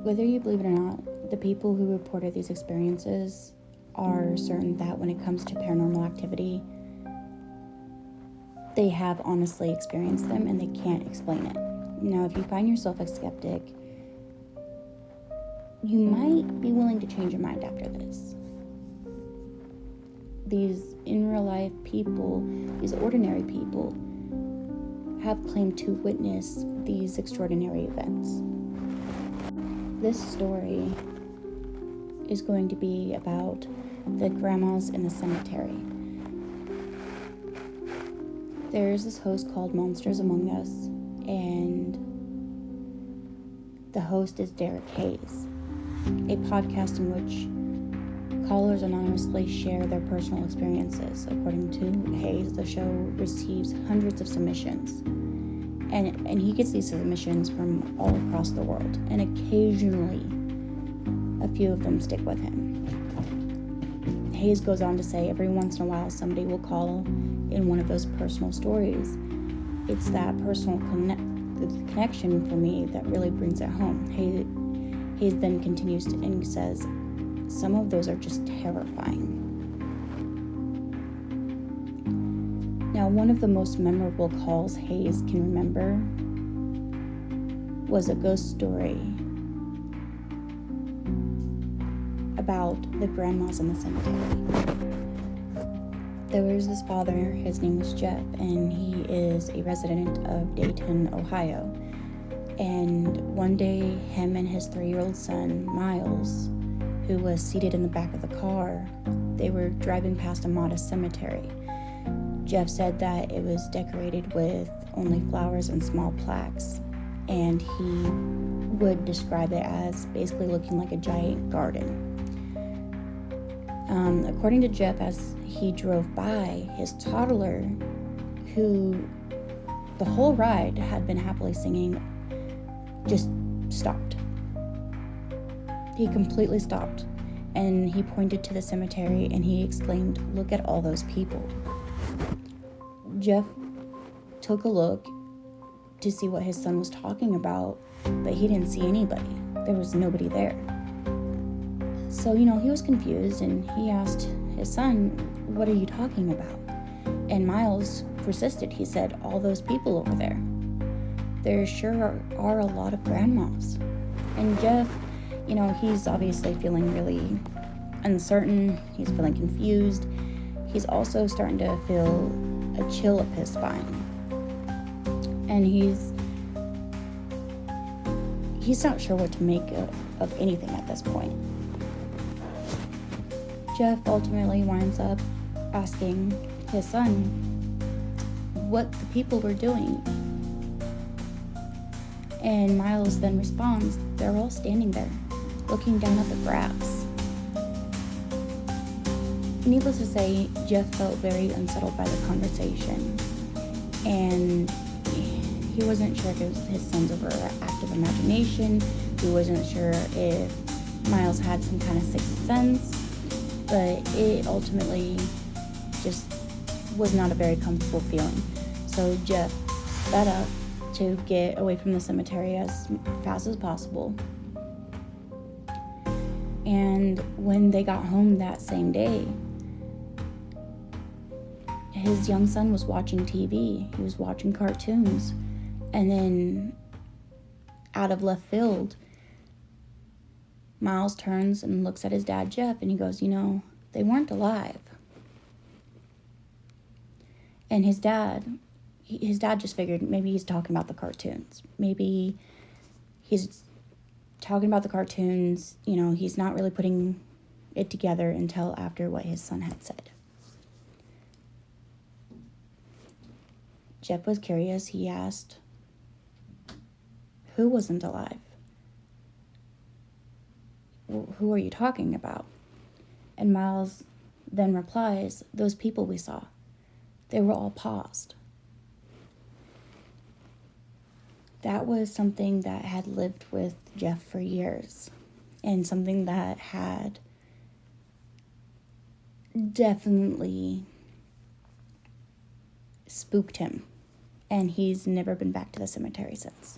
Whether you believe it or not, the people who reported these experiences are certain that when it comes to paranormal activity, they have honestly experienced them and they can't explain it. Now, if you find yourself a skeptic, you might be willing to change your mind after this. These in real life people, these ordinary people, have claimed to witness these extraordinary events. This story is going to be about the grandmas in the cemetery. There's this host called Monsters Among Us, and the host is Derek Hayes, a podcast in which callers anonymously share their personal experiences. According to Hayes, the show receives hundreds of submissions, and he gets these submissions from all across the world, and occasionally a few of them stick with him. Hayes goes on to say every once in a while somebody will call in one of those personal stories. It's that personal connection for me that really brings it home. Hayes then continues and says, some of those are just terrifying. Now, one of the most memorable calls Hayes can remember was a ghost story about the grandmas in the cemetery. There was this father, his name was Jeff, and he is a resident of Dayton, Ohio. And one day, him and his 3-year-old son, Miles, who was seated in the back of the car, they were driving past a modest cemetery. Jeff said that it was decorated with only flowers and small plaques, and he would describe it as basically looking like a giant garden. According to Jeff, as he drove by, his toddler, who the whole ride had been happily singing, just stopped. He completely stopped, and he pointed to the cemetery and he exclaimed, "Look at all those people." Jeff took a look to see what his son was talking about, but he didn't see anybody. There was nobody there. So, he was confused, and he asked his son, "What are you talking about?" And Miles persisted. He said, "All those people over there. There sure are a lot of grandmas." And Jeff, he's obviously feeling really uncertain. He's feeling confused. He's also starting to feel a chill up his spine. And he's not sure what to make of anything at this point. Jeff ultimately winds up asking his son what the people were doing. And Miles then responds, "They're all standing there, looking down at the grass." Needless to say, Jeff felt very unsettled by the conversation, and he wasn't sure if it was his son's overactive imagination. He wasn't sure if Miles had some kind of sixth sense, but it ultimately just was not a very comfortable feeling. So Jeff sped up to get away from the cemetery as fast as possible. And when they got home that same day, his young son was watching TV. He was watching cartoons. And then, out of left field, Miles turns and looks at his dad, Jeff, and he goes, "They weren't alive." And his dad just figured maybe he's talking about the cartoons. Maybe he's talking about the cartoons, he's not really putting it together until after what his son had said. Jeff was curious. He asked, "Who wasn't alive? Who are you talking about?" And Miles then replies, "Those people we saw. They were all paused." That was something that had lived with Jeff for years, and something that had definitely spooked him, and he's never been back to the cemetery since.